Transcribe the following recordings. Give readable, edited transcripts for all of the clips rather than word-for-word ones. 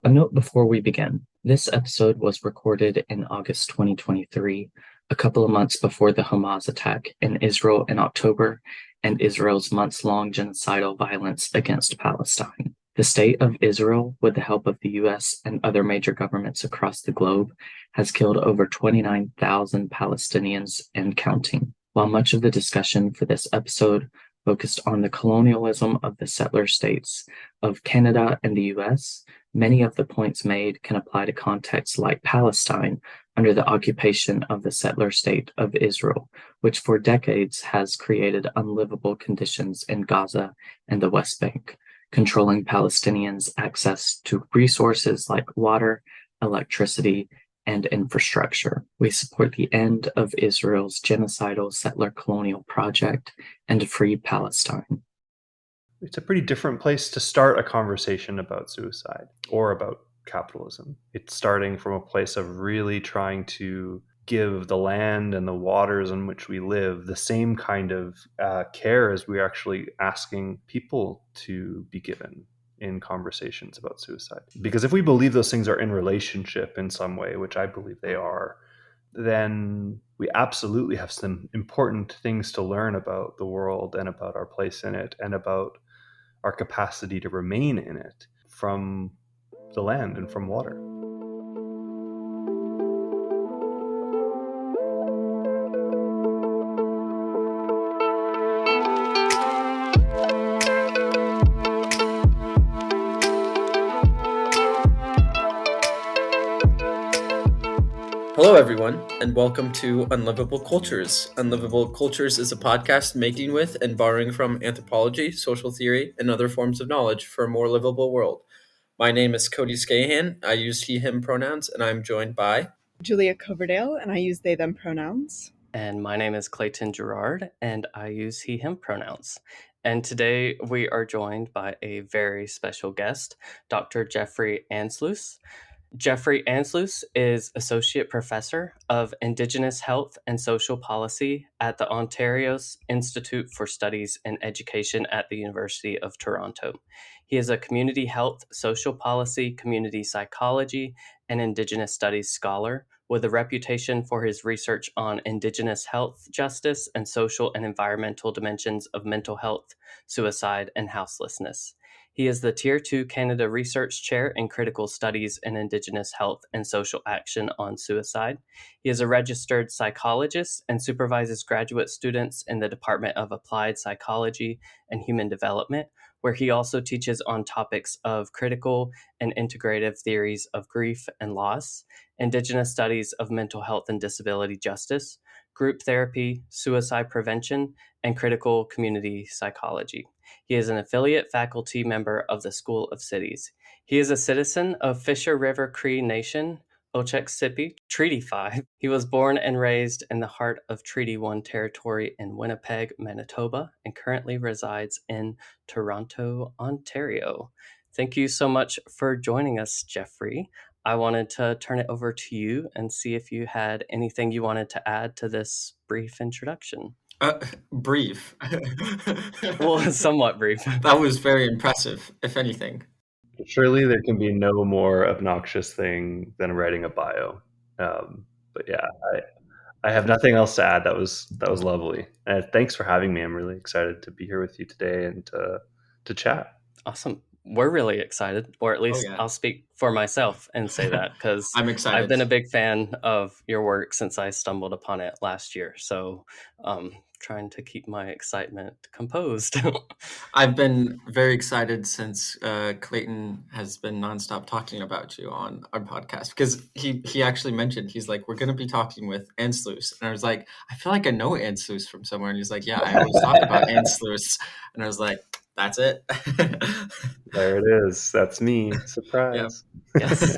A note before we begin. This episode was recorded in August 2023, a couple of months before the Hamas attack in Israel in October and Israel's months-long genocidal violence against Palestine. The State of Israel, with the help of the US and other major governments across the globe, has killed over 29,000 Palestinians and counting. While much of the discussion for this episode focused on the colonialism of the settler states of Canada and the US, many of the points made can apply to contexts like Palestine under the occupation of the settler state of Israel, which for decades has created unlivable conditions in Gaza and the West Bank, controlling Palestinians' access to resources like water, electricity, and infrastructure. We support the end of Israel's genocidal settler colonial project and to free Palestine. It's a pretty different place to start a conversation about suicide or about capitalism. It's starting from a place of really trying to give the land and the waters in which we live the same kind of care as we're actually asking people to be given in conversations about suicide. Because if we believe those things are in relationship in some way, which I believe they are, then we absolutely have some important things to learn about the world and about our place in it and about our capacity to remain in it from the land and from water. Hello, everyone, and welcome to UnLivable Cultures. UnLivable Cultures is a podcast making with and borrowing from anthropology, social theory, and other forms of knowledge for a more livable world. My name is Cody Scahan. I use he, him pronouns, and I'm joined by Julia Coverdale, and I use they, them pronouns. And my name is Clayton Gerard, and I use he, him pronouns. And today we are joined by a very special guest, Dr. Jeffre Ansloos. Jeffre Ansloos is Associate Professor of Indigenous Health and Social Policy at the Ontario's Institute for Studies in Education at the University of Toronto. He is a community health, social policy, community psychology, and Indigenous studies scholar with a reputation for his research on Indigenous health justice and social and environmental dimensions of mental health, suicide, and houselessness. He is the Tier 2 Canada Research Chair in Critical Studies in Indigenous Health and Social Action on Suicide. He is a registered psychologist and supervises graduate students in the Department of Applied Psychology and Human Development, where he also teaches on topics of critical and integrative theories of grief and loss, Indigenous studies of mental health and disability justice, group therapy, suicide prevention, and critical community psychology. He is an affiliate faculty member of the School of Cities. He is a citizen of Fisher River Cree Nation, Ochexsipi, Treaty 5. He was born and raised in the heart of Treaty 1 territory in Winnipeg, Manitoba, and currently resides in Toronto, Ontario. Thank you so much for joining us, Jeffre. I wanted to turn it over to you and see if you had anything you wanted to add to this brief introduction. Brief. Well, somewhat brief. That was very impressive, if anything. Surely there can be no more obnoxious thing than writing a bio. But yeah, I have nothing else to add. That was lovely. And thanks for having me. I'm really excited to be here with you today and to chat. Awesome. We're really excited, or at least I'll speak for myself and say that because I'm excited. I've been a big fan of your work since I stumbled upon it last year. So trying to keep my excitement composed. I've been very excited since Clayton has been nonstop talking about you on our podcast because he actually mentioned, he's like, we're going to be talking with Ansloos. And I was like, I feel like I know Ansloos from somewhere. And he's like, yeah, I always talk about Ansloos. And I was like, that's it. There it is. That's me. Surprise. Yeah. Yes.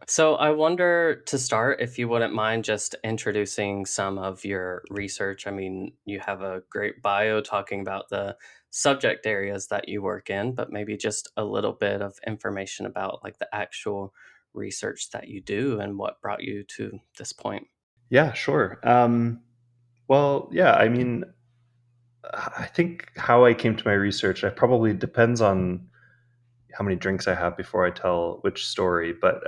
So I wonder, to start, if you wouldn't mind just introducing some of your research. I mean, you have a great bio talking about the subject areas that you work in, but maybe just a little bit of information about like the actual research that you do and what brought you to this point. Yeah, sure. Well, yeah, I mean, I think how I came to my research, it probably depends on how many drinks I have before I tell which story. But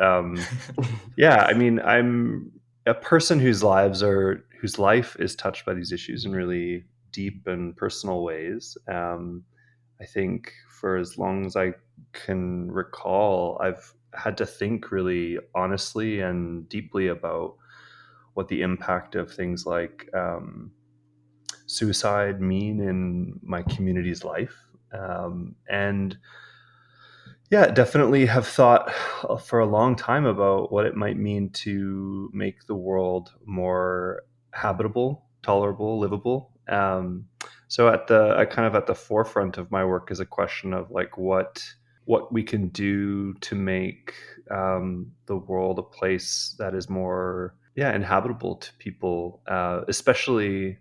yeah, I mean, I'm a person whose life is touched by these issues in really deep and personal ways. I think for as long as I can recall, I've had to think really honestly and deeply about what the impact of things like suicide mean in my community's life. And yeah, definitely have thought for a long time about what it might mean to make the world more habitable, tolerable, livable. So at the forefront of my work is a question of like what we can do to make the world a place that is more inhabitable to people, especially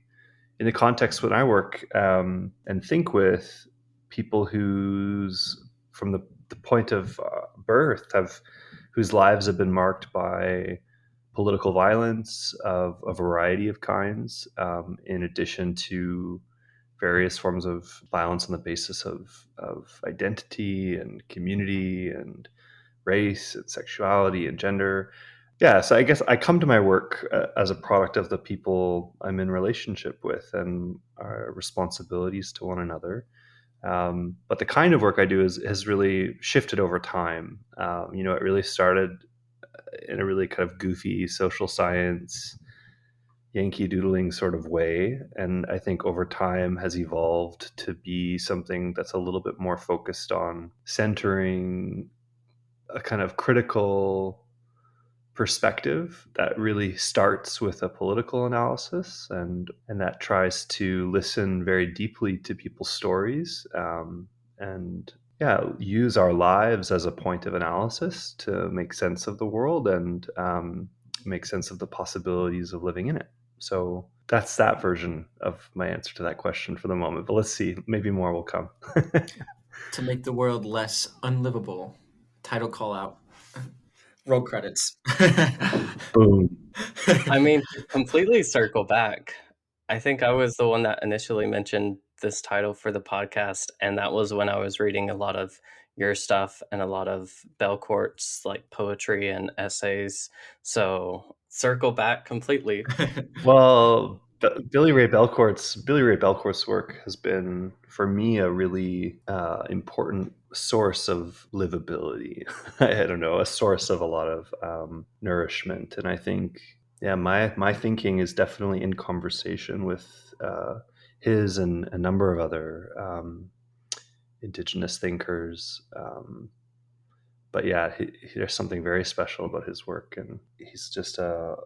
in the context when I work and think with people whose from the point of birth whose lives have been marked by political violence of a variety of kinds, in addition to various forms of violence on the basis of identity and community and race and sexuality and gender. Yeah, so I guess I come to my work as a product of the people I'm in relationship with and our responsibilities to one another. But the kind of work I do has really shifted over time. It really started in a really kind of goofy social science, Yankee doodling sort of way. And I think over time has evolved to be something that's a little bit more focused on centering a kind of critical perspective that really starts with a political analysis and that tries to listen very deeply to people's stories, and use our lives as a point of analysis to make sense of the world and make sense of the possibilities of living in it. So that's that version of my answer to that question for the moment, but let's see, maybe more will come. To make the world less unlivable. Title call out. Roll credits. Boom. I mean, to completely circle back, I think I was the one that initially mentioned this title for the podcast, and that was when I was reading a lot of your stuff and a lot of Belcourt's like poetry and essays. So circle back completely. Well, Billy Ray Belcourt's work has been for me a really important source of livability. I don't know, a source of a lot of nourishment, and I think my thinking is definitely in conversation with his and a number of other Indigenous thinkers. But yeah, there's something very special about his work, and he's just an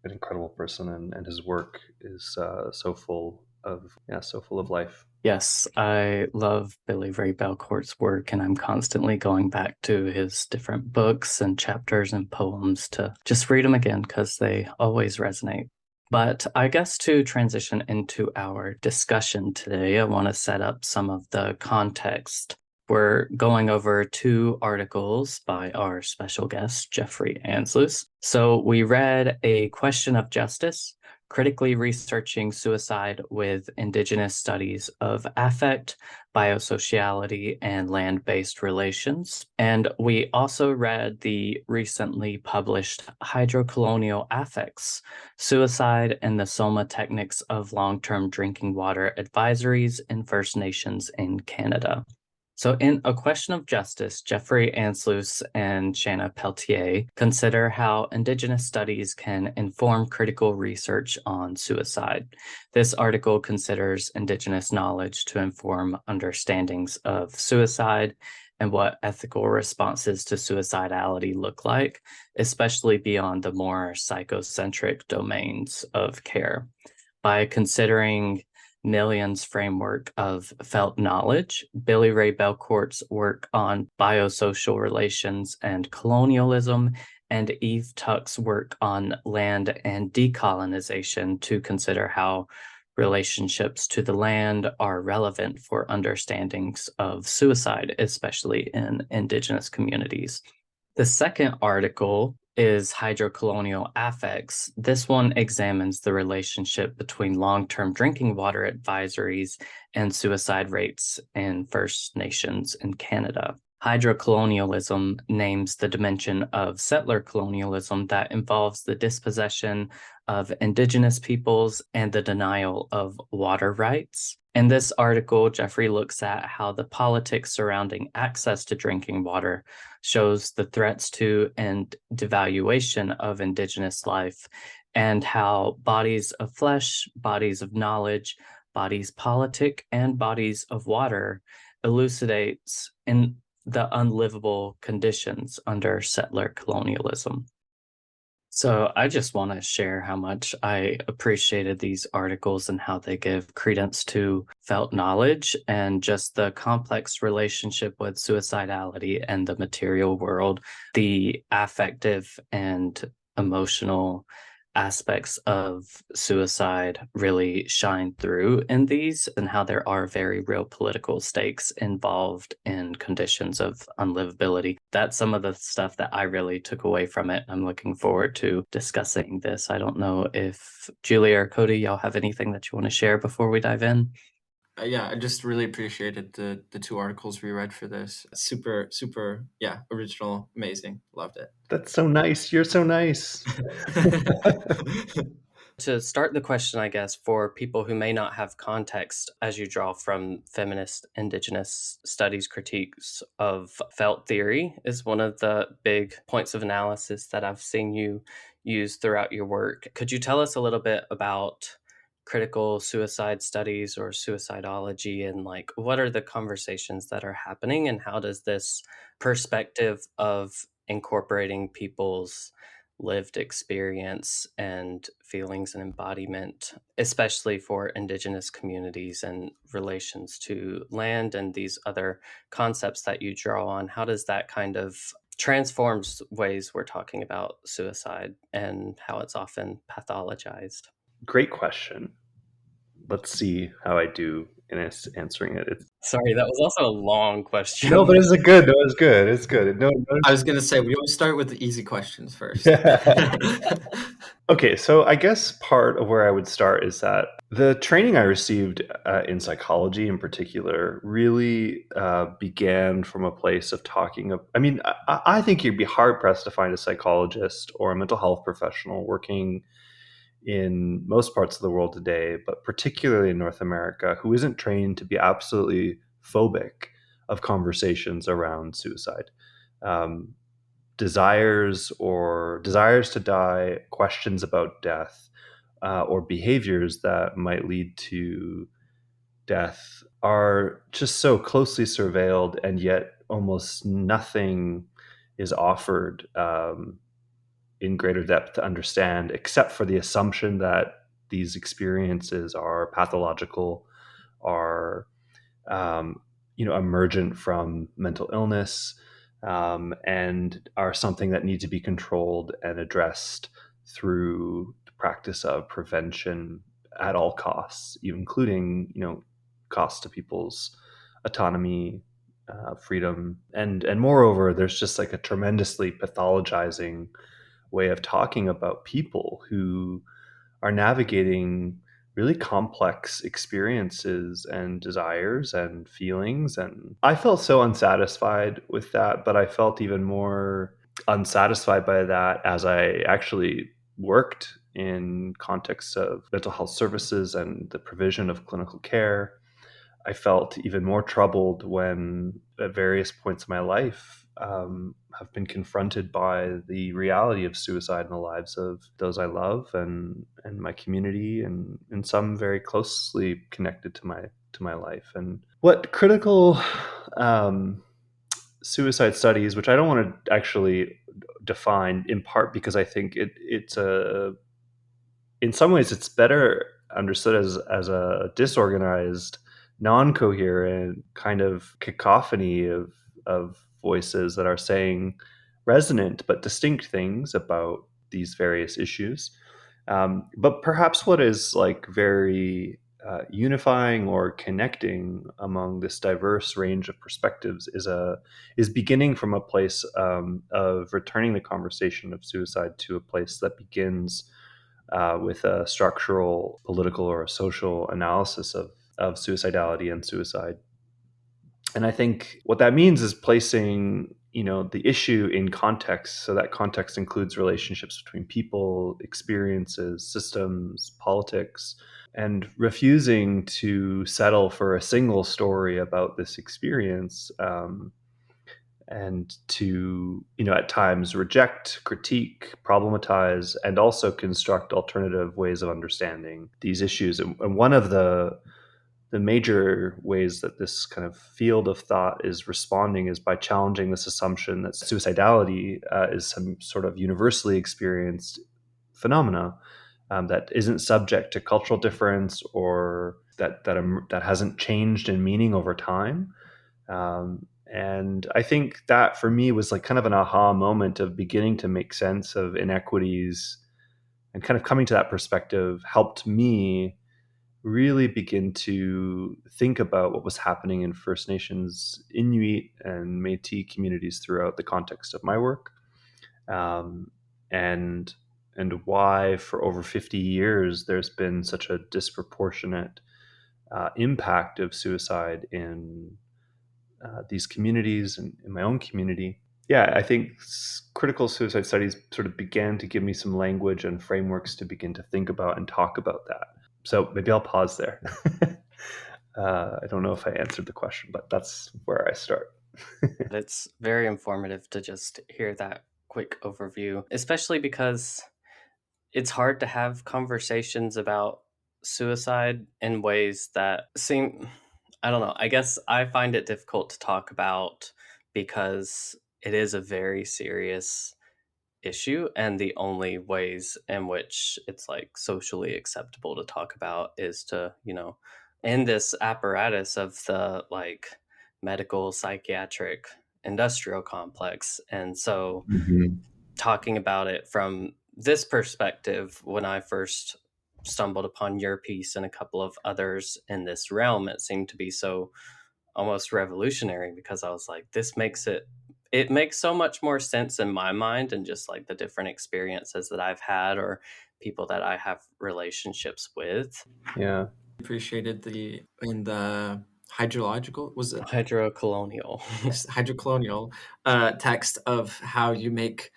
incredible person, and his work is so full of life. Yes, I love Billy Ray Belcourt's work, and I'm constantly going back to his different books and chapters and poems to just read them again because they always resonate. But I guess to transition into our discussion today, I want to set up some of the context. We're going over 2 articles by our special guest, Jeffre Ansloos. So we read A Question of Justice, Critically Researching Suicide with Indigenous Studies of Affect, Biosociality, and Land-Based Relations. And we also read the recently published Hydrocolonial Affects, Suicide and the Soma Techniques of Long-Term Drinking Water Advisories in First Nations in Canada. So in A Question of Justice, Jeffre Ansloos and Shanna Peltier consider how Indigenous studies can inform critical research on suicide. This article considers Indigenous knowledge to inform understandings of suicide and what ethical responses to suicidality look like, especially beyond the more psychocentric domains of care. By considering Nillian's framework of felt knowledge, Billy Ray Belcourt's work on biosocial relations and colonialism, and Eve Tuck's work on land and decolonization to consider how relationships to the land are relevant for understandings of suicide, especially in Indigenous communities. The second article is Hydrocolonial Affects. This one examines the relationship between long-term drinking water advisories and suicide rates in First Nations in Canada. Hydrocolonialism names the dimension of settler colonialism that involves the dispossession of Indigenous peoples and the denial of water rights. In this article, Jeffre looks at how the politics surrounding access to drinking water shows the threats to and devaluation of Indigenous life, and how bodies of flesh, bodies of knowledge, bodies politic, and bodies of water elucidates in the unlivable conditions under settler colonialism. So I just want to share how much I appreciated these articles and how they give credence to felt knowledge and just the complex relationship with suicidality and the material world, the affective and emotional aspects of suicide really shine through in these, and how there are very real political stakes involved in conditions of unlivability. That's some of the stuff that I really took away from it. I'm looking forward to discussing this. I don't know if Julia or Cody, y'all have anything that you want to share before we dive in? Yeah, I just really appreciated the two articles we read for this. Super, yeah, original, amazing. Loved it. That's so nice. You're so nice. To start the question, I guess, for people who may not have context as you draw from feminist Indigenous studies critiques of felt theory is one of the big points of analysis that I've seen you use throughout your work. Could you tell us a little bit about critical suicide studies or suicidology, and like what are the conversations that are happening, and how does this perspective of incorporating people's lived experience and feelings and embodiment, especially for Indigenous communities and relations to land and these other concepts that you draw on, how does that kind of transforms ways we're talking about suicide and how it's often pathologized? Great question. Let's see how I do in answering it. Sorry, that was also a long question. No, but it's good. No, it's good. It's good. No, I was going to say, we always start with the easy questions first. Okay, so I guess part of where I would start is that the training I received in psychology in particular really began from a place of talking. I think you'd be hard-pressed to find a psychologist or a mental health professional working in most parts of the world today, but particularly in North America, who isn't trained to be absolutely phobic of conversations around suicide. Desires to die, questions about death, or behaviors that might lead to death are just so closely surveilled, and yet almost nothing is offered in greater depth to understand, except for the assumption that these experiences are pathological, are emergent from mental illness, and are something that need to be controlled and addressed through the practice of prevention at all costs, including costs to people's autonomy, freedom, and moreover, there's just like a tremendously pathologizing way of talking about people who are navigating really complex experiences and desires and feelings. And I felt so unsatisfied with that, but I felt even more unsatisfied by that as I actually worked in contexts of mental health services and the provision of clinical care. I felt even more troubled when at various points in my life have been confronted by the reality of suicide in the lives of those I love and my community, and some very closely connected to my life. And what critical suicide studies, which I don't want to actually define, in part because I think it's in some ways it's better understood as a disorganized, non-coherent kind of cacophony of voices that are saying resonant but distinct things about these various issues. But perhaps what is like very unifying or connecting among this diverse range of perspectives is beginning from a place of returning the conversation of suicide to a place that begins with a structural, political, or a social analysis of suicidality and suicide. And I think what that means is placing, the issue in context. So that context includes relationships between people, experiences, systems, politics, and refusing to settle for a single story about this experience, and to, at times reject, critique, problematize, and also construct alternative ways of understanding these issues. And one of the major ways that this kind of field of thought is responding is by challenging this assumption that suicidality is some sort of universally experienced phenomena, that isn't subject to cultural difference, or that hasn't changed in meaning over time. And I think that for me was like kind of an aha moment of beginning to make sense of inequities, and kind of coming to that perspective helped me really begin to think about what was happening in First Nations, Inuit, and Métis communities throughout the context of my work, and why for over 50 years there's been such a disproportionate impact of suicide in these communities and in my own community. Yeah, I think critical suicide studies sort of began to give me some language and frameworks to begin to think about and talk about that. So maybe I'll pause there. I don't know if I answered the question, but that's where I start. It's very informative to just hear that quick overview, especially because it's hard to have conversations about suicide in ways that seem, I don't know, I guess I find it difficult to talk about because it is a very serious issue, and the only ways in which it's like socially acceptable to talk about is to, in this apparatus of the like medical, psychiatric, industrial complex. And so talking about it from this perspective, when I first stumbled upon your piece and a couple of others in this realm, it seemed to be so almost revolutionary, because I was like, it makes so much more sense in my mind, and just like the different experiences that I've had or people that I have relationships with. Yeah. Appreciated the hydrological, was it Hydrocolonial. hydrocolonial text of how you make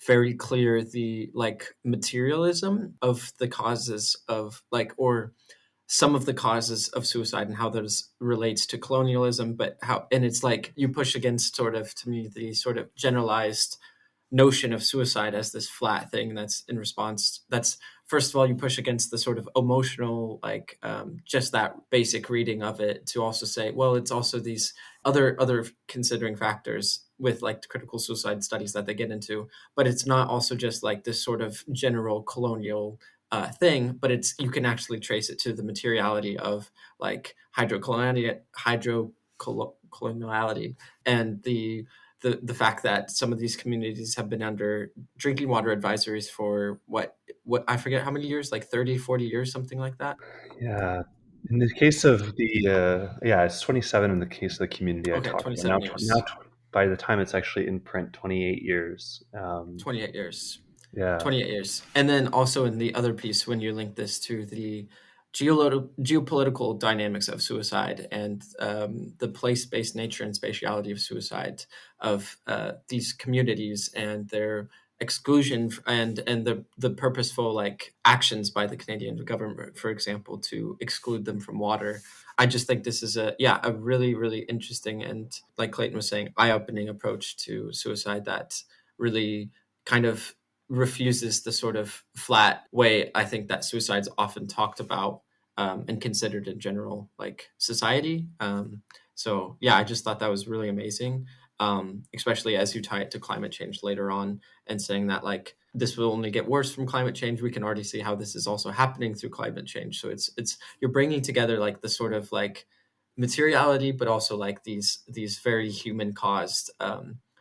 very clear the like materialism of the causes of like, or some of the causes of suicide and how those relates to colonialism, but how, and it's like you push against sort of, to me, the sort of generalized notion of suicide as this flat thing that's in response, that's first of all you push against the sort of emotional, like just that basic reading of it, to also say, well, it's also these other considering factors with like the critical suicide studies that they get into, but it's not also just like this sort of general colonial thing, but it's, you can actually trace it to the materiality of like hydrocoloniality, and the fact that some of these communities have been under drinking water advisories for what I forget how many years, like 30, 40 years, something like that. Yeah. In the case of the, it's 27 in the case of the community I Okay, talked about. 27 years. By the time it's actually in print, 28 years. 28 years. Yeah. 28 years. And then also in the other piece, when you link this to the geopolitical dynamics of suicide and the place-based nature and spatiality of suicide of these communities and their exclusion and the purposeful like actions by the Canadian government, for example, to exclude them from water. I just think this is a really, really interesting and, like Clayton was saying, eye-opening approach to suicide that really kind of refuses the sort of flat way I think that suicide's often talked about and considered in general, like society. So yeah, I just thought that was really amazing, especially as you tie it to climate change later on, and saying that like this will only get worse from climate change. We can already see how this is also happening through climate change. So it's you're bringing together like the sort of like materiality, but also like these very human caused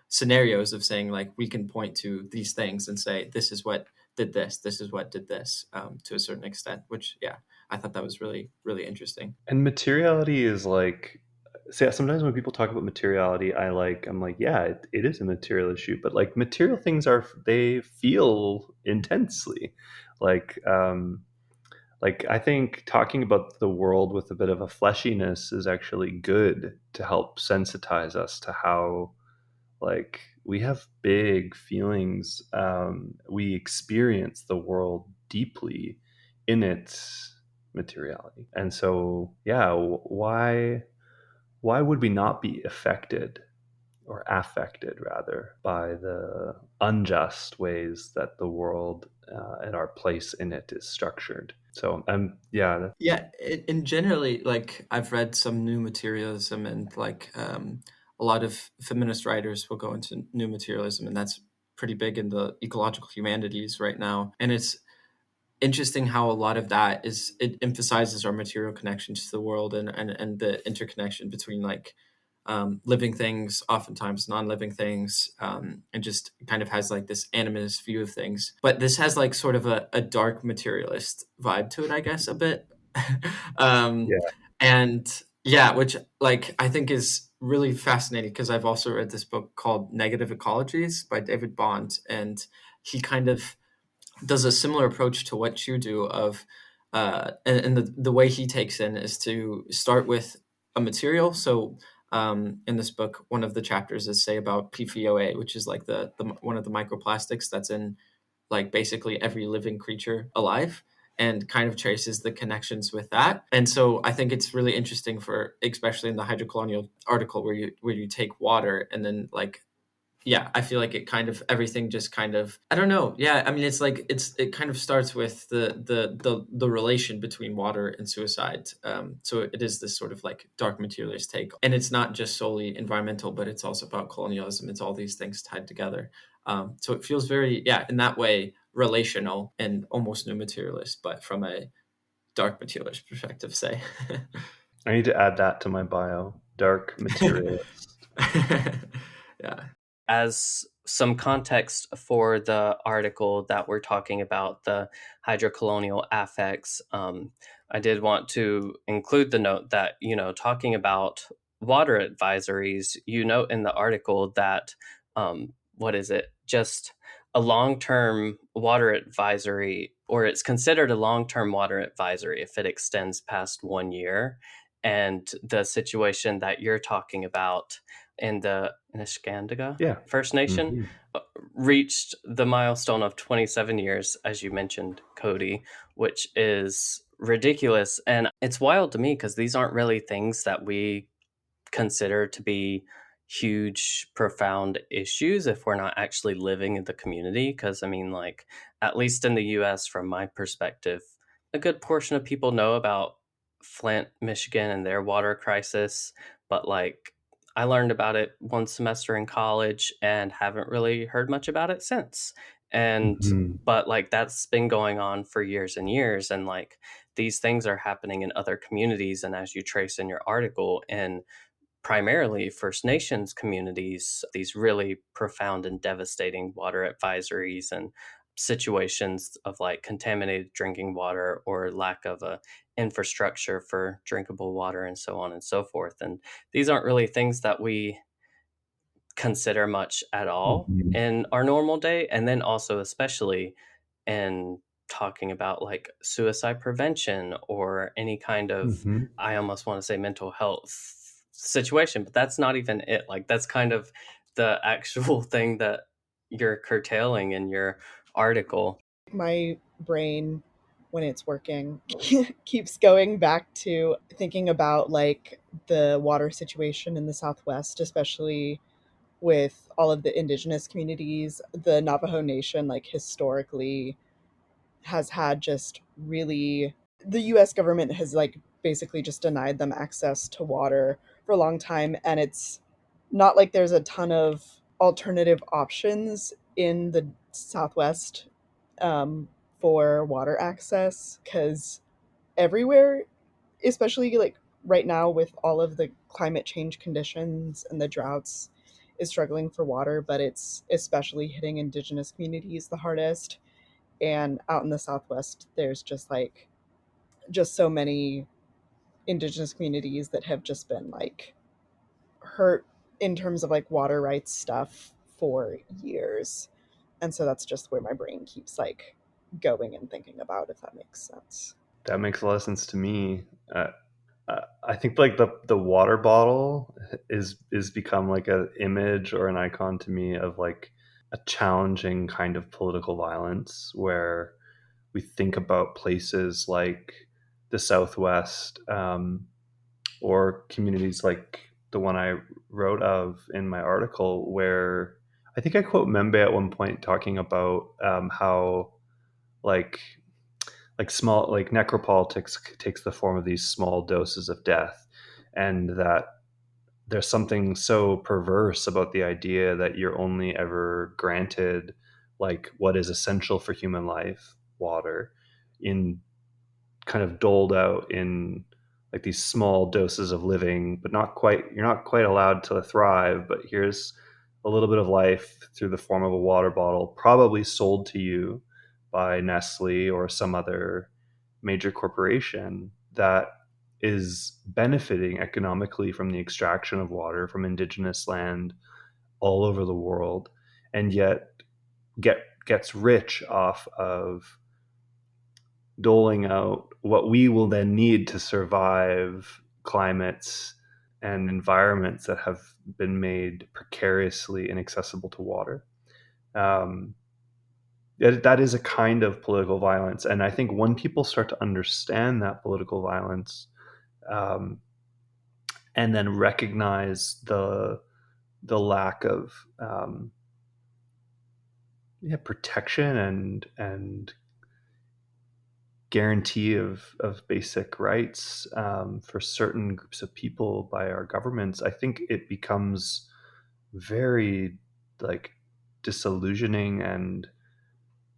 scenarios of saying like we can point to these things and say this is what did this is what did this, to a certain extent, which I thought that was really, really interesting. And materiality is like, see, sometimes when people talk about materiality, I'm like, yeah, it is a material issue, but like material things they feel intensely, like Like, I think talking about the world with a bit of a fleshiness is actually good to help sensitize us to how, like, we have big feelings. We experience the world deeply in its materiality. And so, yeah, why would we not be affected, or affected rather, by the unjust ways that the world and our place in it is structured? So yeah. Yeah, in generally, like I've read some new materialism, and like a lot of feminist writers will go into new materialism, and that's pretty big in the ecological humanities right now. And it's interesting how a lot of that is, it emphasizes our material connection to the world, and the interconnection between like living things, oftentimes non-living things, and just kind of has like this animist view of things. But this has like sort of a dark materialist vibe to it, I guess, a bit. um, Yeah. and yeah, which like I think is really fascinating, because I've also read this book called Negative Ecologies by David Bond, and he kind of does a similar approach to what you do of and the way he takes in is to start with a material. So in this book, one of the chapters is say about PFOA, which is like the one of the microplastics that's in like basically every living creature alive, and kind of traces the connections with that. And so I think it's really interesting for, especially in the hydrocolonial article, where you take water and then like, yeah, I feel like it kind of, everything just kind of, I don't know. Yeah, I mean, it's like it kind of starts with the relation between water and suicide. So it is this sort of like dark materialist take, and it's not just solely environmental, but it's also about colonialism. It's all these things tied together. So it feels very, yeah, in that way, relational and almost new materialist, but from a dark materialist perspective, say. I need to add that to my bio. Dark materialist. Yeah. As some context for the article that we're talking about, the hydrocolonial affects, I did want to include the note that, talking about water advisories, you note in the article that, what is it, just a long-term water advisory, or it's considered a long-term water advisory if it extends past 1 year. And the situation that you're talking about in the Niskandaga Yeah. First Nation Mhm. reached the milestone of 27 years, as you mentioned, Cody, which is ridiculous. And it's wild to me because these aren't really things that we consider to be huge, profound issues if we're not actually living in the community. Because, I mean, like, at least in the US, from my perspective, a good portion of people know about Flint, Michigan, and their water crisis. But, like, I learned about it one semester in college and haven't really heard much about it since. And, Mhm. but like, that's been going on for years and years. And, like, these things are happening in other communities. And as you trace in your article, in primarily First Nations communities, these really profound and devastating water advisories and situations of like contaminated drinking water or lack of a infrastructure for drinkable water and so on and so forth. And these aren't really things that we consider much at all Mhm. in our normal day. And then also, especially in talking about like suicide prevention or any kind of, Mhm. I almost want to say mental health situation, but that's not even it. Like, that's kind of the actual thing that you're curtailing in your article. My brain, when it's working, keeps going back to thinking about like the water situation in the Southwest, especially with all of the indigenous communities. The Navajo Nation, like historically, has had just really, the US government has like basically just denied them access to water for a long time, and it's not like there's a ton of alternative options in the Southwest um, for water access, because everywhere, especially like right now with all of the climate change conditions and the droughts, is struggling for water, but it's especially hitting indigenous communities the hardest. And out in the Southwest, there's just like just so many indigenous communities that have just been like hurt in terms of like water rights stuff for years. And so that's just where my brain keeps like going and thinking about, if that makes sense. That makes a lot of sense to me. I think like the water bottle is become like an image or an icon to me of like a challenging kind of political violence, where we think about places like the Southwest, or communities like the one I wrote of in my article, where I think I quote Membe at one point talking about how like small, like necropolitics takes the form of these small doses of death, and that there's something so perverse about the idea that you're only ever granted like what is essential for human life, water, in kind of doled out in like these small doses of living, but not quite, you're not quite allowed to thrive, but here's a little bit of life through the form of a water bottle, probably sold to you by Nestle or some other major corporation that is benefiting economically from the extraction of water from indigenous land all over the world, and yet gets rich off of doling out what we will then need to survive climates and environments that have been made precariously inaccessible to water. Um, that is a kind of political violence, and I think when people start to understand that political violence, um, and then recognize the lack of protection and guarantee of basic rights for certain groups of people by our governments, I think it becomes very like disillusioning and,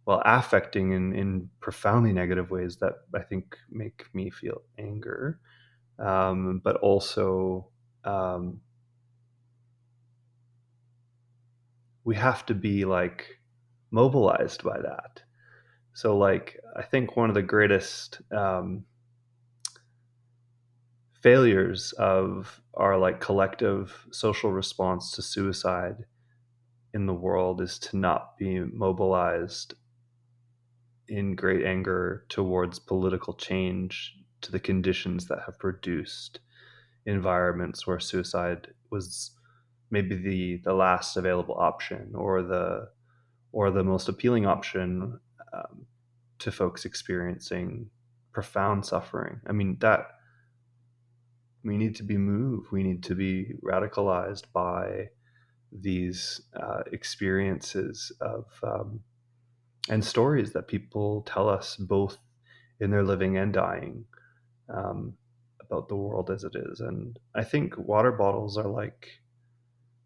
well, affecting in profoundly negative ways that I think make me feel anger, but also we have to be like mobilized by that. So like I think one of the greatest failures of our like collective social response to suicide in the world is to not be mobilized in great anger towards political change to the conditions that have produced environments where suicide was maybe the last available option, or the most appealing option, to folks experiencing profound suffering. I mean, that we need to be moved. We need to be radicalized by these experiences of and stories that people tell us, both in their living and dying, um, about the world as it is. And I think water bottles are like,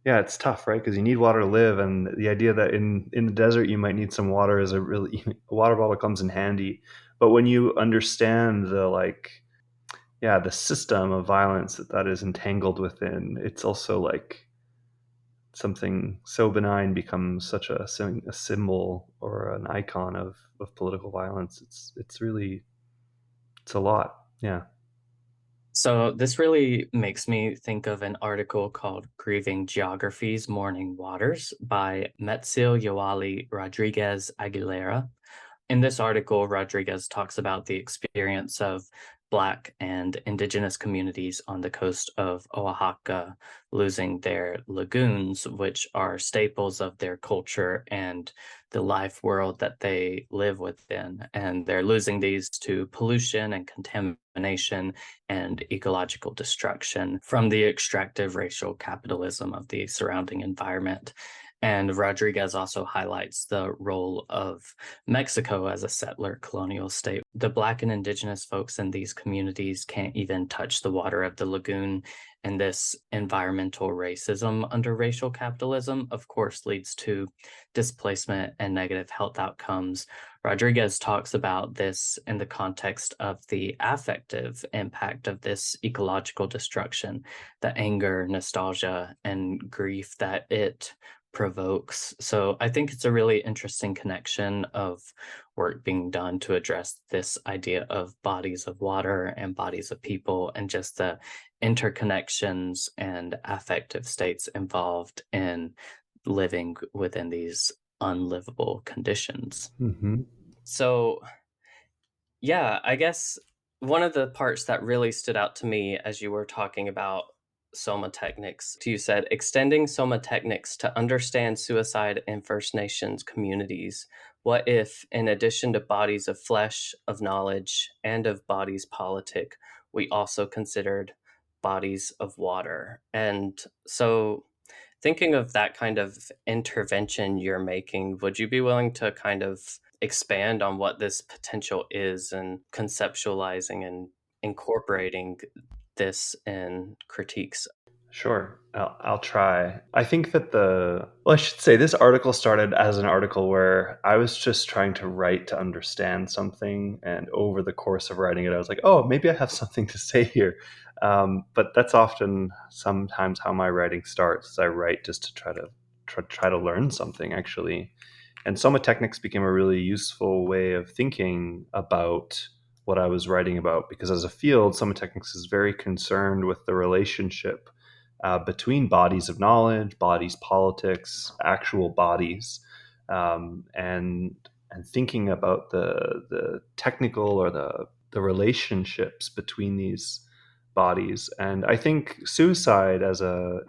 yeah, it's tough, right? Because you need water to live, and the idea that in the desert you might need some water is a water bottle comes in handy. But when you understand the like, yeah, the system of violence that is entangled within, it's also like something so benign becomes such a symbol or an icon of political violence. It's really, it's a lot. Yeah. So this really makes me think of an article called Grieving Geographies, Mourning Waters by Metzil Yoali Rodriguez Aguilera. In this article, Rodriguez talks about the experience of Black and Indigenous communities on the coast of Oaxaca losing their lagoons, which are staples of their culture and the life world that they live within. And they're losing these to pollution and contamination and ecological destruction from the extractive racial capitalism of the surrounding environment. And Rodriguez also highlights the role of Mexico as a settler colonial state. The Black and Indigenous folks in these communities can't even touch the water of the lagoon, and this environmental racism under racial capitalism, of course, leads to displacement and negative health outcomes. Rodriguez talks about this in the context of the affective impact of this ecological destruction, the anger, nostalgia, and grief that it provokes. So I think it's a really interesting connection of work being done to address this idea of bodies of water and bodies of people, and just the interconnections and affective states involved in living within these unlivable conditions. Mm-hmm. So yeah, I guess One of the parts that really stood out to me as you were talking about soma techniques, you said extending soma techniques to understand suicide in First Nations communities. What if, in addition to bodies of flesh, of knowledge, and of bodies politic, we also considered bodies of water? And so, thinking of that kind of intervention you're making, would you be willing to kind of expand on what this potential is and conceptualizing and incorporating this in critiques? Sure, I'll try. I think that I should say this article started as an article where I was just trying to write to understand something. And over the course of writing it, I was like, oh, maybe I have something to say here. But that's often sometimes how my writing starts, is I write just to try to learn something, actually. And Soma Technics became a really useful way of thinking about what I was writing about, because as a field, Soma Technics is very concerned with the relationship between bodies of knowledge, bodies politics, actual bodies, and thinking about the technical or the relationships between these bodies. And I think suicide as an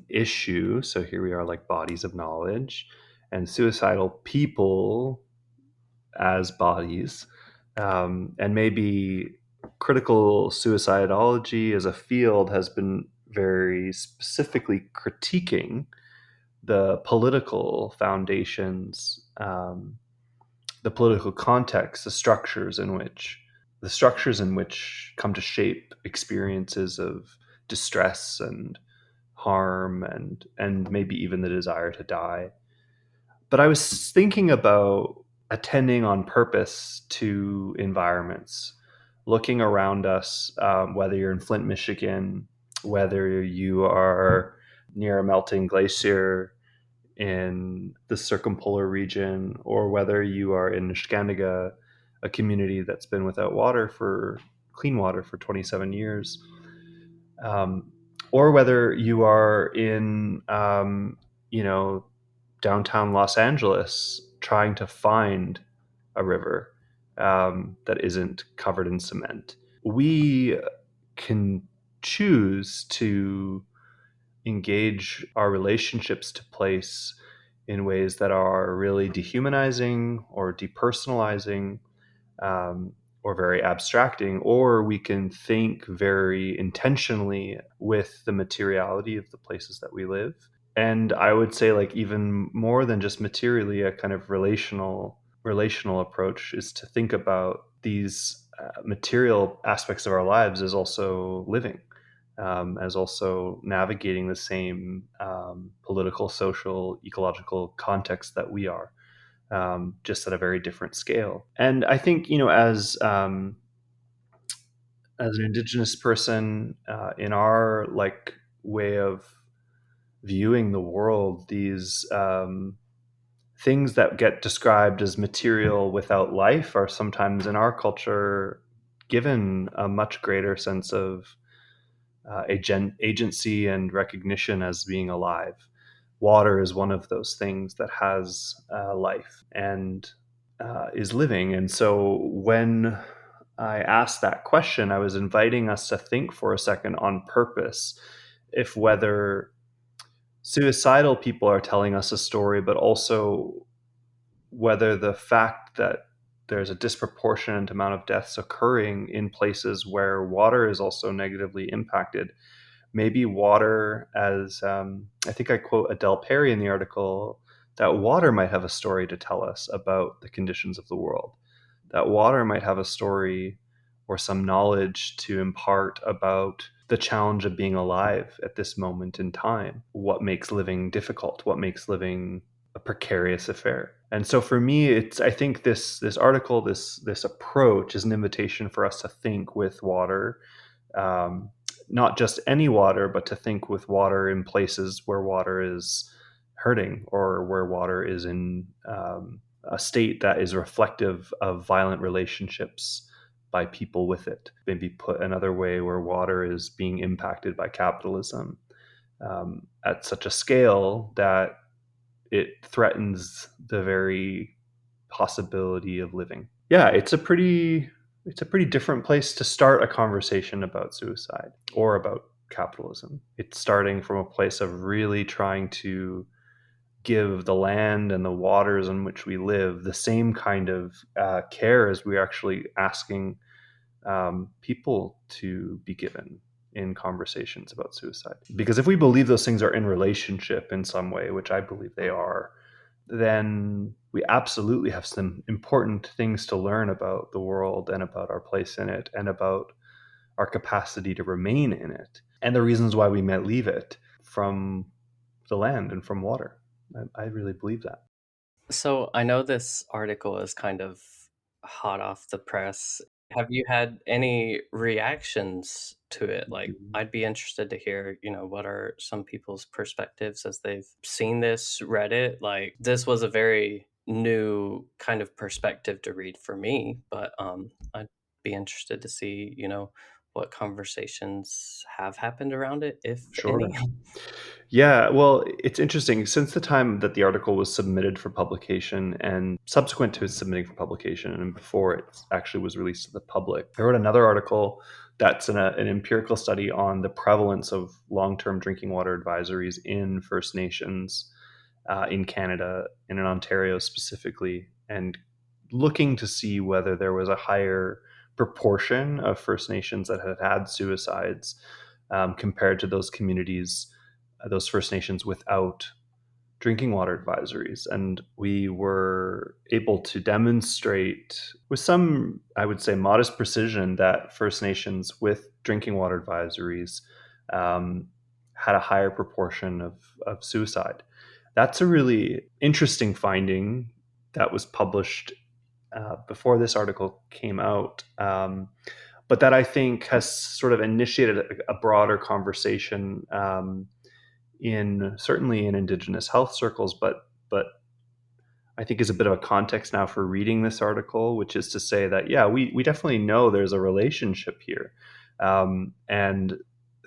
issue. So here we are, like bodies of knowledge, and suicidal people as bodies, and maybe critical suicidality as a field has been very specifically critiquing the political foundations, the political context, the structures in which come to shape experiences of distress and harm and maybe even the desire to die. But I was thinking about attending on purpose to environments, looking around us, whether you're in Flint, Michigan, whether you are near a melting glacier in the circumpolar region, or whether you are in Niskandiga, a community that's been without clean water for 27 years, or whether you are in, downtown Los Angeles trying to find a river that isn't covered in cement. We can choose to engage our relationships to place in ways that are really dehumanizing or depersonalizing, or very abstracting, or we can think very intentionally with the materiality of the places that we live. And I would say, like, even more than just materially, a kind of relational approach is to think about these material aspects of our lives as also living, as also navigating the same political, social, ecological context that we are, just at a very different scale. And I think, as an Indigenous person, in our way of viewing the world, these things that get described as material without life are sometimes in our culture given a much greater sense of agency and recognition as being alive. Water is one of those things that has life and is living. And so when I asked that question, I was inviting us to think for a second on purpose, if whether suicidal people are telling us a story, but also whether the fact that there's a disproportionate amount of deaths occurring in places where water is also negatively impacted. Maybe water, as I think I quote Adele Perry in the article, that water might have a story to tell us about the conditions of the world. That water might have a story or some knowledge to impart about the challenge of being alive at this moment in time. What makes living difficult? What makes living a precarious affair? And so for me, I think this article, this approach is an invitation for us to think with water, not just any water, but to think with water in places where water is hurting, or where water is in a state that is reflective of violent relationships by people with it. Maybe put another way, where water is being impacted by capitalism at such a scale that it threatens the very possibility of living. Yeah, it's a pretty it's a pretty different place to start a conversation about suicide or about capitalism. It's starting from a place of really trying to give the land and the waters in which we live the same kind of care as we're actually asking people to be given in conversations about suicide. Because if we believe those things are in relationship in some way, which I believe they are, then we absolutely have some important things to learn about the world and about our place in it and about our capacity to remain in it and the reasons why we might leave it from the land and from water. I really believe that. So I know this article is kind of hot off the press. Have you had any reactions to it? Like, I'd be interested to hear, what are some people's perspectives as they've seen this, read it? Like, this was a very new kind of perspective to read for me, but I'd be interested to see, what conversations have happened around it, if Sure. any. Yeah, well, it's interesting. Since the time that the article was submitted for publication and subsequent to its submitting for publication and before it actually was released to the public, I wrote another article that's an empirical study on the prevalence of long-term drinking water advisories in First Nations in Canada and in Ontario specifically, and looking to see whether there was a higher proportion of First Nations that had had suicides compared to those communities, those First Nations without drinking water advisories. And we were able to demonstrate with some, I would say, modest precision that First Nations with drinking water advisories had a higher proportion of suicide. That's a really interesting finding that was published before this article came out. But that I think has sort of initiated a broader conversation certainly in Indigenous health circles, but I think is a bit of a context now for reading this article, which is to say that we definitely know there's a relationship here, and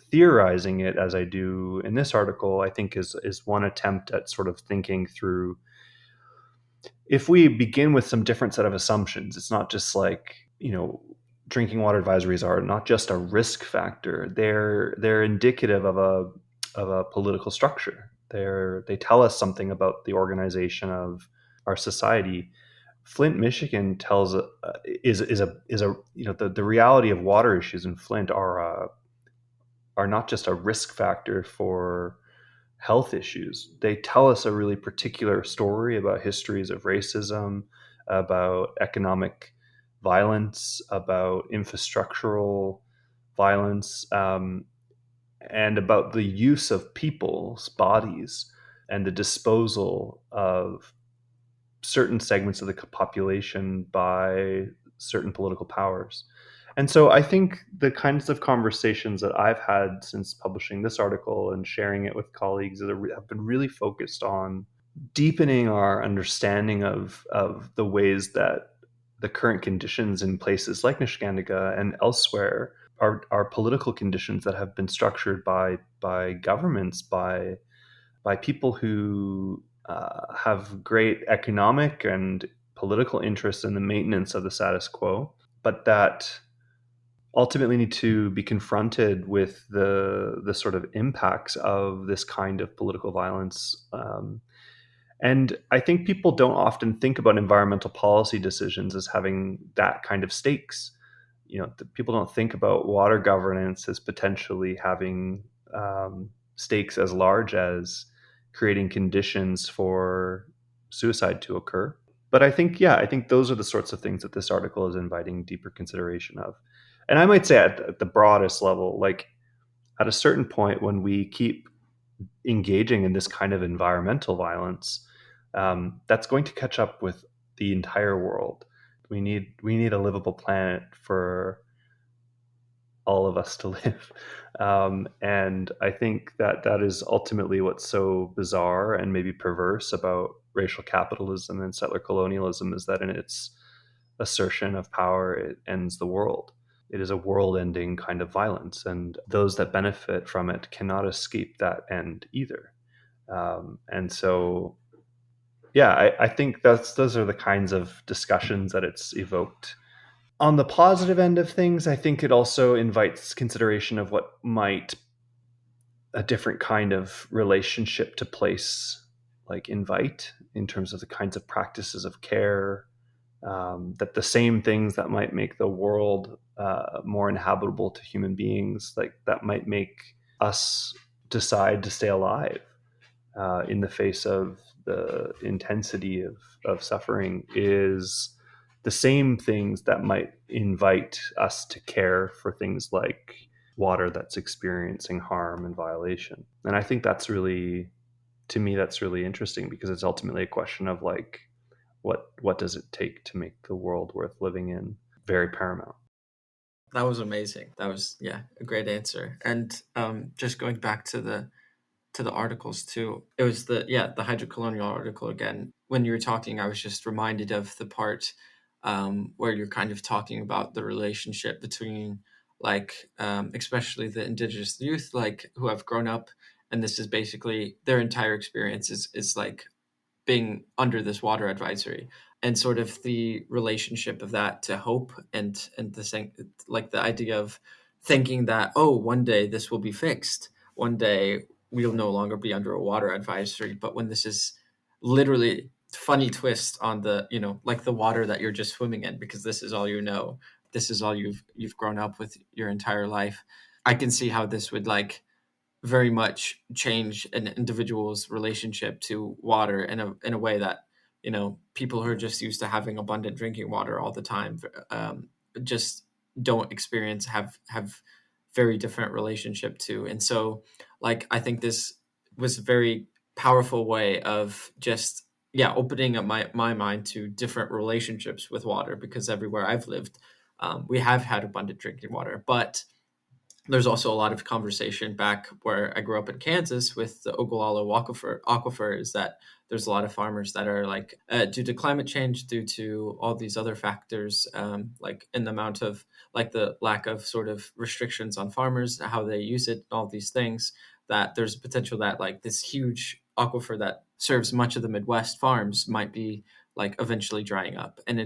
theorizing it as I do in this article, I think is one attempt at sort of thinking through. If we begin with some different set of assumptions, it's not just like, drinking water advisories are not just a risk factor. They're indicative of a political structure. They tell us something about the organization of our society. Flint, Michigan is a the reality of water issues in Flint are not just a risk factor for health issues. They tell us a really particular story about histories of racism, about economic violence, about infrastructural violence, and about the use of people's bodies and the disposal of certain segments of the population by certain political powers. And so I think the kinds of conversations that I've had since publishing this article and sharing it with colleagues have been really focused on deepening our understanding of the ways that the current conditions in places like Nishnawbe and elsewhere are political conditions that have been structured by governments, by people who have great economic and political interest in the maintenance of the status quo, but that ultimately need to be confronted with the sort of impacts of this kind of political violence. And I think people don't often think about environmental policy decisions as having that kind of stakes. People don't think about water governance as potentially having stakes as large as creating conditions for suicide to occur. But I think those are the sorts of things that this article is inviting deeper consideration of. And I might say at the broadest level, like at a certain point when we keep engaging in this kind of environmental violence, that's going to catch up with the entire world. We need a livable planet for all of us to live. And I think that is ultimately what's so bizarre and maybe perverse about racial capitalism and settler colonialism, is that in its assertion of power, it ends the world. It is a world-ending kind of violence, and those that benefit from it cannot escape that end either. And so, I think those are the kinds of discussions that it's evoked On the positive end of things, I think it also invites consideration of what might a different kind of relationship to place like invite in terms of the kinds of practices of care, that the same things that might make the world more inhabitable to human beings, like that might make us decide to stay alive in the face of the intensity of suffering, is the same things that might invite us to care for things like water that's experiencing harm and violation. And I think that's really, to me, that's really interesting, because it's ultimately a question of like, what does it take to make the world worth living in? Very paramount. That was amazing. That was, yeah, a great answer. And just going back to the articles too, it was the hydrocolonial article again. When you were talking, I was just reminded of the part where you're kind of talking about the relationship between like especially the Indigenous youth, like who have grown up, and this is basically their entire experience is like being under this water advisory, and sort of the relationship of that to hope, and the same, like the idea of thinking that, oh, one day this will be fixed, one day we'll no longer be under a water advisory. But when this is literally funny twist on the, like the water that you're just swimming in, because this is all you know, this is all you've grown up with your entire life. I can see how this would like very much change an individual's relationship to water in a way that, people who are just used to having abundant drinking water all the time, just don't experience, have very different relationship to. And so like I think this was a very powerful way of just, yeah, opening up my mind to different relationships with water, because everywhere I've lived, we have had abundant drinking water. But there's also a lot of conversation back where I grew up in Kansas with the Ogallala aquifer, is that there's a lot of farmers that are like, due to climate change, due to all these other factors, like in the amount of, like the lack of sort of restrictions on farmers, how they use it, all these things, that there's potential that like this huge aquifer that serves much of the Midwest farms might be like eventually drying up. And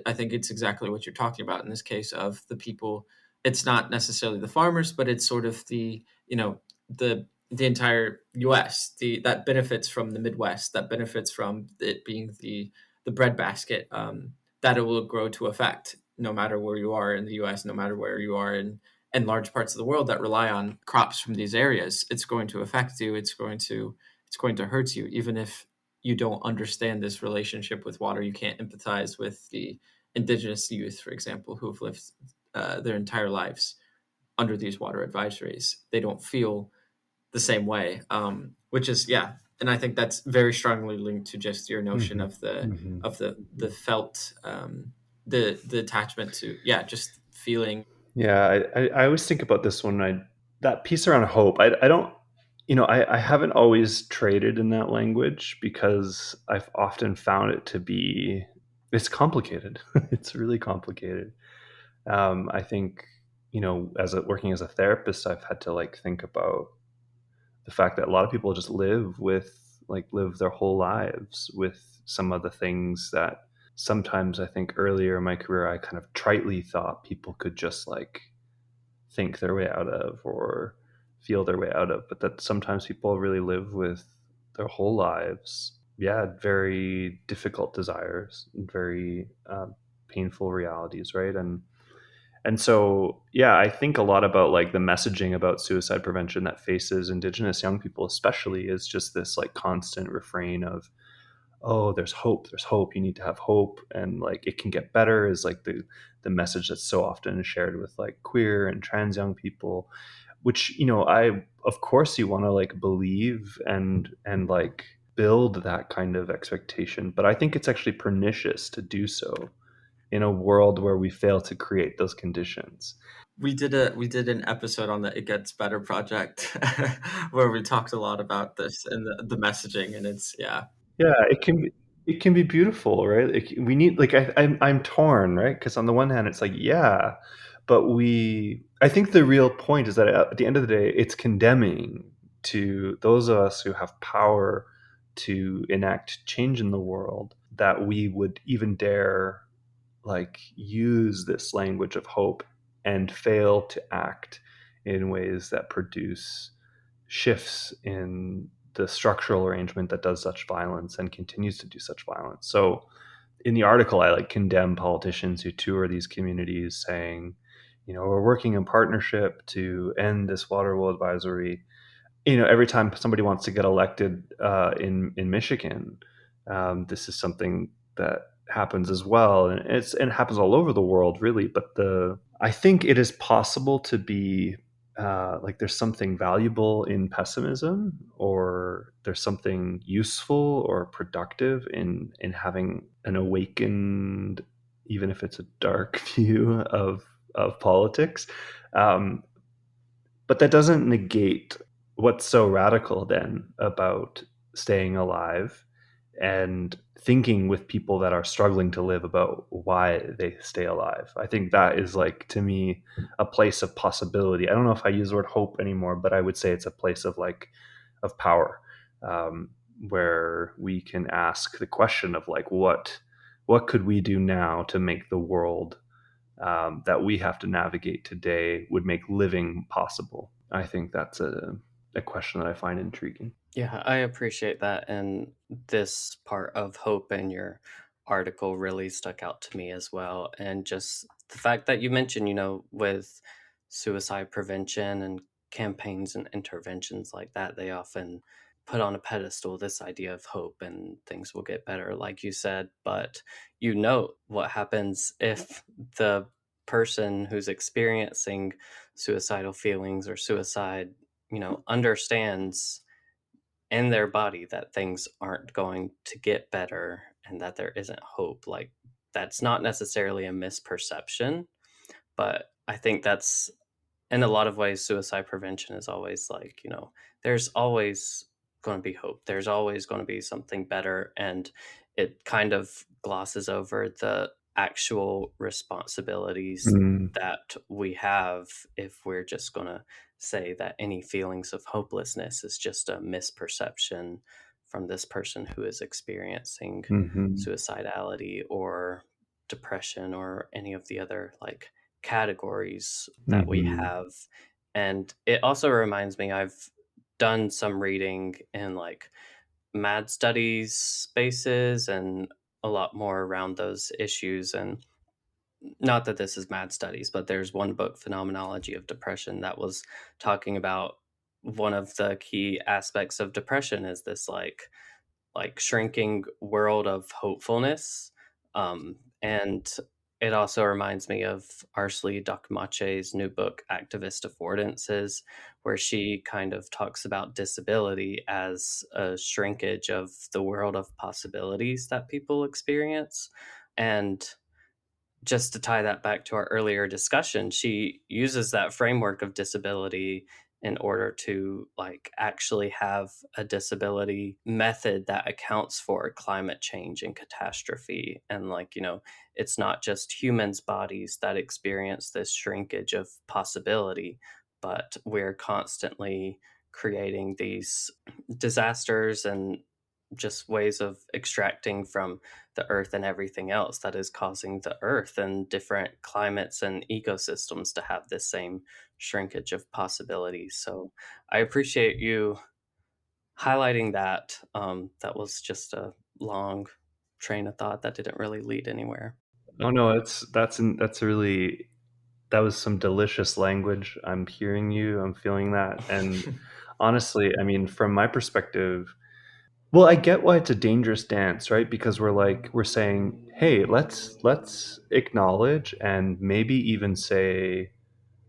I think it's exactly what you're talking about in this case of the people. It's not necessarily the farmers, but it's sort of the, the entire US, that benefits from the Midwest, that benefits from it being the breadbasket, that it will grow to affect no matter where you are in the US, no matter where you are in large parts of the world that rely on crops from these areas. It's going to affect you. It's going to hurt you, even if you don't understand this relationship with water. You can't empathize with the Indigenous youth, for example, who've lived their entire lives under these water advisories. They don't feel the same way, which is, yeah. And I think that's very strongly linked to just your notion of the felt, the attachment to, yeah, just feeling. Yeah, I always think about this when that piece around hope. I don't, I haven't always traded in that language, because I've often found it to be, it's complicated. It's really complicated. I think, working as a therapist, I've had to like think about the fact that a lot of people just live their whole lives with some of the things that sometimes I think earlier in my career I kind of tritely thought people could just like think their way out of or feel their way out of, but that sometimes people really live with their whole lives, yeah, very difficult desires, very painful realities, right? And so, yeah, I think a lot about like the messaging about suicide prevention that faces Indigenous young people, especially, is just this like constant refrain of, oh, there's hope, you need to have hope, and like it can get better, is like the message that's so often shared with like queer and trans young people, which, I, of course, you want to like believe and like build that kind of expectation, but I think it's actually pernicious to do so in a world where we fail to create those conditions. We did an episode on the It Gets Better project where we talked a lot about this and the messaging, and it's, yeah. Yeah, it can be beautiful, right? We need like I'm torn, right? Because on the one hand, it's like, yeah, but I think the real point is that at the end of the day, it's condemning to those of us who have power to enact change in the world that we would even dare like use this language of hope and fail to act in ways that produce shifts in the structural arrangement that does such violence and continues to do such violence. So in the article, I like condemn politicians who tour these communities saying, we're working in partnership to end this water will advisory. Every time somebody wants to get elected in Michigan, this is something that happens as well, and it happens all over the world, really. But I think it is possible to be like there's something valuable in pessimism, or there's something useful or productive in having an awakened, even if it's a dark view of politics. But that doesn't negate what's so radical then about staying alive and thinking with people that are struggling to live about why they stay alive. I think that is, like, to me, a place of possibility. I don't know if I use the word hope anymore, but I would say it's a place of power, where we can ask the question of what could we do now to make the world that we have to navigate today would make living possible. I think that's a question that I find intriguing. Yeah, I appreciate that. And this part of hope in your article really stuck out to me as well. And just the fact that you mentioned, with suicide prevention and campaigns and interventions like that, they often put on a pedestal this idea of hope and things will get better, like you said. But what happens if the person who's experiencing suicidal feelings or suicide, understands in their body that things aren't going to get better and that there isn't hope. Like, that's not necessarily a misperception, but I think that's, in a lot of ways, suicide prevention is always like, there's always going to be hope. There's always going to be something better. And it kind of glosses over the actual responsibilities that we have if we're just going to say that any feelings of hopelessness is just a misperception from this person who is experiencing suicidality or depression or any of the other categories that we have. And it also reminds me, I've done some reading in mad studies spaces and a lot more around those issues. And not that this is mad studies, but there's one book, Phenomenology of Depression, that was talking about one of the key aspects of depression is this shrinking world of hopefulness. And it also reminds me of Arseli Dokumaci's new book, Activist Affordances, where she kind of talks about disability as a shrinkage of the world of possibilities that people experience. And just to tie that back to our earlier discussion, she uses that framework of disability in order to actually have a disability method that accounts for climate change and catastrophe. And it's not just humans' bodies that experience this shrinkage of possibility, but we're constantly creating these disasters and just ways of extracting from the earth and everything else that is causing the earth and different climates and ecosystems to have this same shrinkage of possibilities. So I appreciate you highlighting that. That was just a long train of thought that didn't really lead anywhere. Oh no, that was some delicious language. I'm hearing you, I'm feeling that. And honestly, I mean, from my perspective, well, I get why it's a dangerous dance, right? Because we're saying, hey, let's acknowledge and maybe even say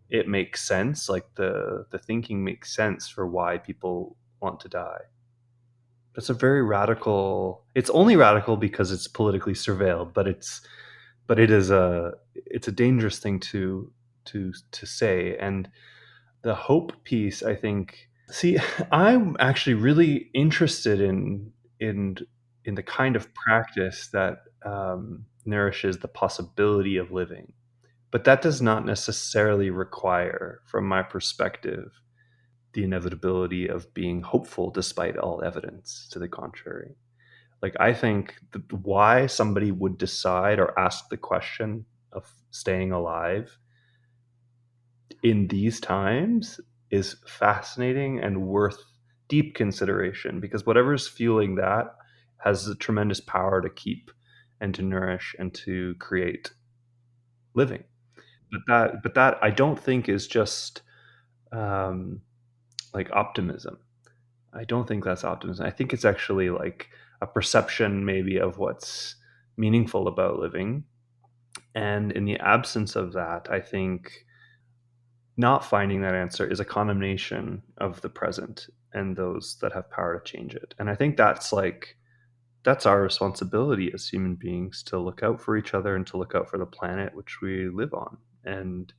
it makes sense, like the thinking makes sense for why people want to die. That's a very radical. It's only radical because it's politically surveilled, but it's a dangerous thing to say. And the hope piece, I think. See, I'm actually really interested in the kind of practice that nourishes the possibility of living, but that does not necessarily require, from my perspective, the inevitability of being hopeful despite all evidence to the contrary. Like, I think that why somebody would decide or ask the question of staying alive in these times is fascinating and worth deep consideration, because whatever's fueling that has a tremendous power to keep and to nourish and to create living. But that I don't think is just like optimism. I don't think that's optimism. I think it's actually like a perception maybe of what's meaningful about living. And in the absence of that, I think not finding that answer is a condemnation of the present and those that have power to change it. And I think that's our responsibility as human beings, to look out for each other and to look out for the planet which we live on. And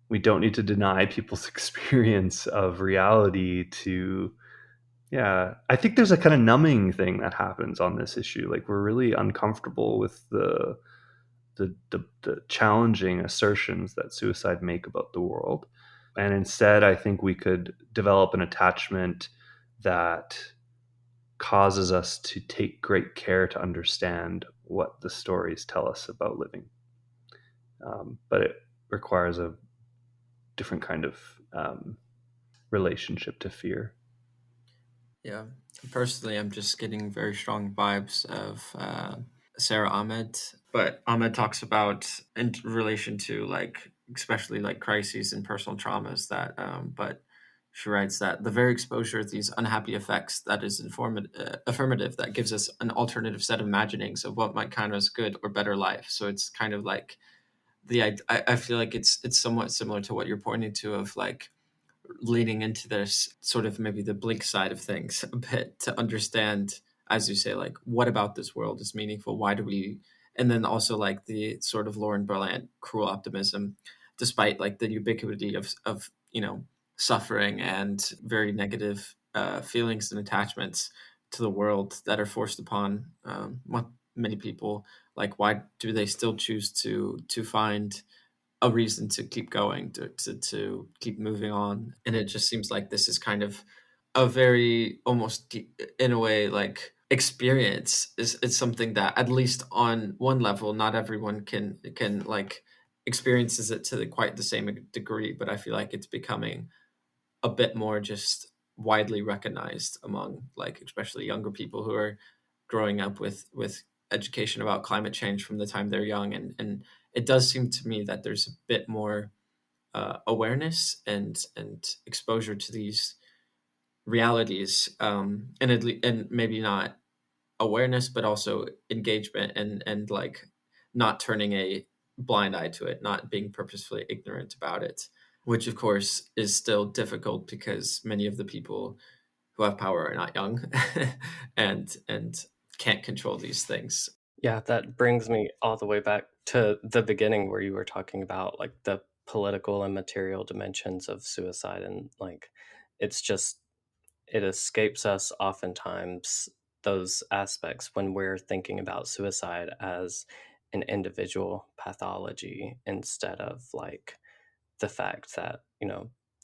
we don't need to deny people's experience of reality to, yeah, I think there's a kind of numbing thing that happens on this issue. Like, we're really uncomfortable with the challenging assertions that suicide make about the world. And instead, I think we could develop an attachment that causes us to take great care to understand what the stories tell us about living. But it requires a different kind of relationship to fear. Yeah. Personally, I'm just getting very strong vibes of Sarah Ahmed. But Ahmed talks about, in relation to like, especially like crises and personal traumas, that, but she writes that the very exposure of these unhappy effects that is affirmative, that gives us an alternative set of imaginings of what might count as good or better life. So it's kind of like I feel like it's somewhat similar to what you're pointing to, of like leaning into this sort of maybe the bleak side of things a bit, to understand, as you say, like, what about this world is meaningful? Why do we? And then also like the sort of Lauren Berlant cruel optimism, despite like the ubiquity of suffering and very negative feelings and attachments to the world that are forced upon many people. Like, why do they still choose to find a reason to keep going, to keep moving on? And it just seems like this is kind of a very almost in a way like experience. Is It's something that, at least on one level, not everyone can like experiences it to quite the same degree, but I feel like it's becoming a bit more just widely recognized among, like, especially younger people who are growing up with education about climate change from the time they're young. And it does seem to me that there's a bit more awareness and exposure to these realities, and maybe not awareness, but also engagement, and like not turning a blind eye to it, not being purposefully ignorant about it, which of course is still difficult because many of the people who have power are not young and can't control these things. Yeah, that brings me all the way back to the beginning where you were talking about like the political and material dimensions of suicide, and like it's just, it escapes us oftentimes, those aspects, when we're thinking about suicide as an individual pathology, instead of like the fact that,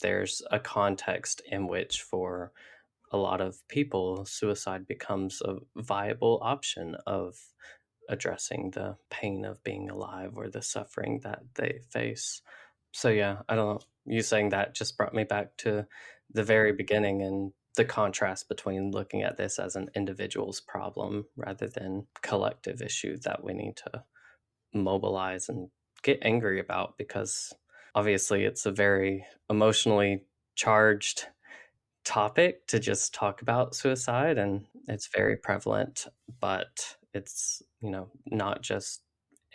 there's a context in which, for a lot of people, suicide becomes a viable option of addressing the pain of being alive or the suffering that they face. So yeah, I don't know. You saying that just brought me back to the very beginning, and the contrast between looking at this as an individual's problem rather than collective issue that we need to mobilize and get angry about, because obviously it's a very emotionally charged topic to just talk about suicide, and it's very prevalent, but it's, not just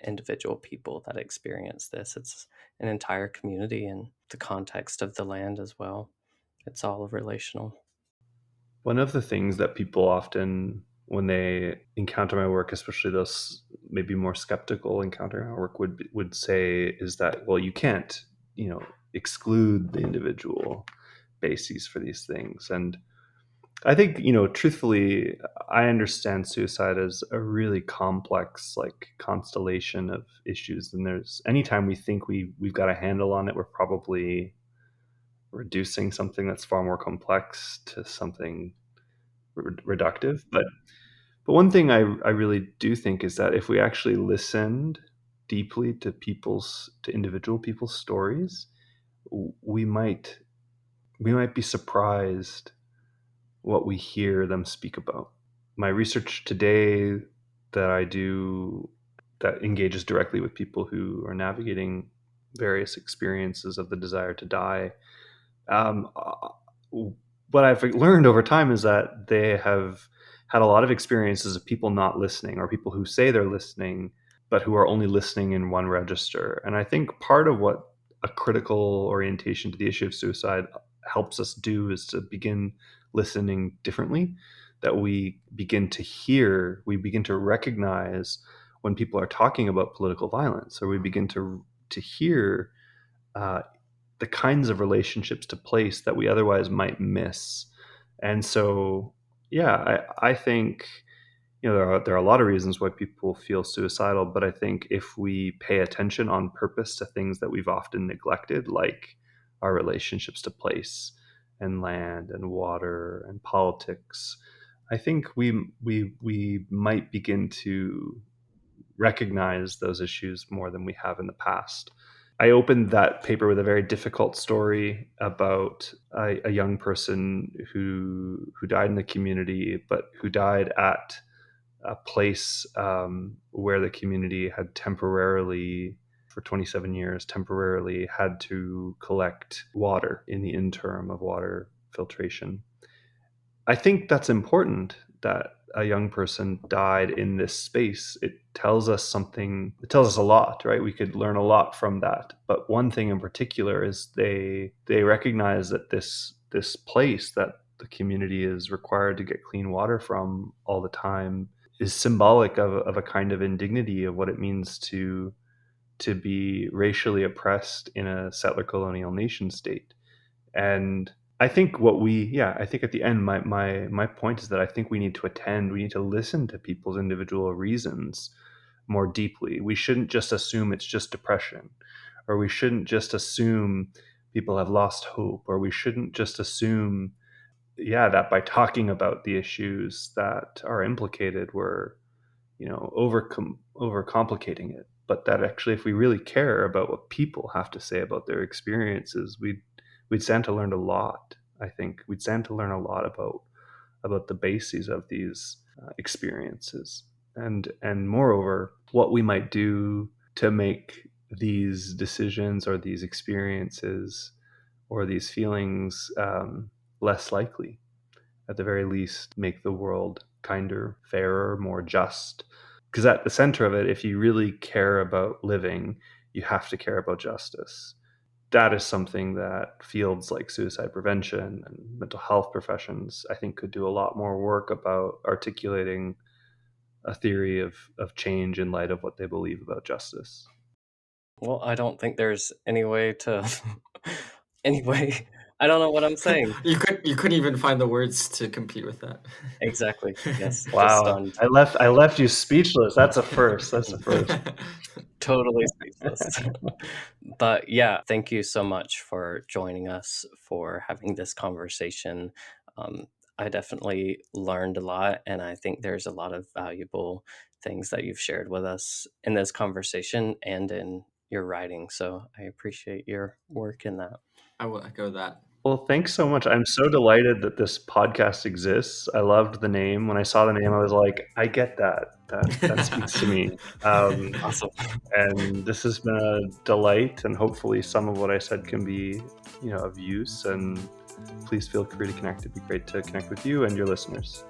individual people that experience this, it's an entire community and the context of the land as well. It's all relational. One of the things that people often, when they encounter my work, especially those maybe more skeptical encountering my work, would say is that, well, you can't, exclude the individual bases for these things. And I think, truthfully, I understand suicide as a really complex, like, constellation of issues. And there's, anytime we think we've got a handle on it, we're probably reducing something that's far more complex to something reductive. But But one thing I really do think is that if we actually listened deeply to individual people's stories, we might be surprised what we hear them speak about. My research today that I do that engages directly with people who are navigating various experiences of the desire to die, what I've learned over time is that they have had a lot of experiences of people not listening, or people who say they're listening, but who are only listening in one register. And I think part of what a critical orientation to the issue of suicide helps us do is to begin listening differently, that we begin to recognize when people are talking about political violence, or we begin to hear the kinds of relationships to place that we otherwise might miss. And so, yeah, I think, there are a lot of reasons why people feel suicidal, but I think if we pay attention on purpose to things that we've often neglected, like our relationships to place and land and water and politics, I think we might begin to recognize those issues more than we have in the past. I opened that paper with a very difficult story about a young person who died in the community, but who died at a place where the community had temporarily, for 27 years, temporarily had to collect water in the interim of water filtration. I think that's important that a young person died in this space. It tells us something, it tells us a lot, right? We could learn a lot from that. But one thing in particular is they recognize that this place that the community is required to get clean water from all the time is symbolic of a kind of indignity of what it means to be racially oppressed in a settler colonial nation state. And I think I think at the end, my point is that I think we need to listen to people's individual reasons more deeply. We shouldn't just assume it's just depression, or we shouldn't just assume people have lost hope, or we shouldn't just assume, that by talking about the issues that are implicated, we're, overcomplicating it. But that actually, if we really care about what people have to say about their experiences, we'd stand to learn a lot. I think we'd stand to learn a lot about the bases of these experiences, and moreover, what we might do to make these decisions or these experiences or these feelings less likely. At the very least, make the world kinder, fairer, more just. Because at the center of it, if you really care about living, you have to care about justice. That is something that fields like suicide prevention and mental health professions, I think, could do a lot more work about articulating a theory of change in light of what they believe about justice. Well, I don't think there's any way to anyway, I don't know what I'm saying. You couldn't even find the words to compete with that. Exactly. Yes. Just Wow, stunned. I left you speechless. That's a first. That's a first. Totally speechless. But yeah, thank you so much for joining us, for having this conversation. I definitely learned a lot, and I think there's a lot of valuable things that you've shared with us in this conversation and in your writing. So I appreciate your work in that. I will echo that. Well, thanks so much. I'm so delighted that this podcast exists. I loved the name. When I saw the name, I was like, I get that. That speaks to me. Awesome. And this has been a delight, and hopefully some of what I said can be, of use. And please feel free to connect. It'd be great to connect with you and your listeners.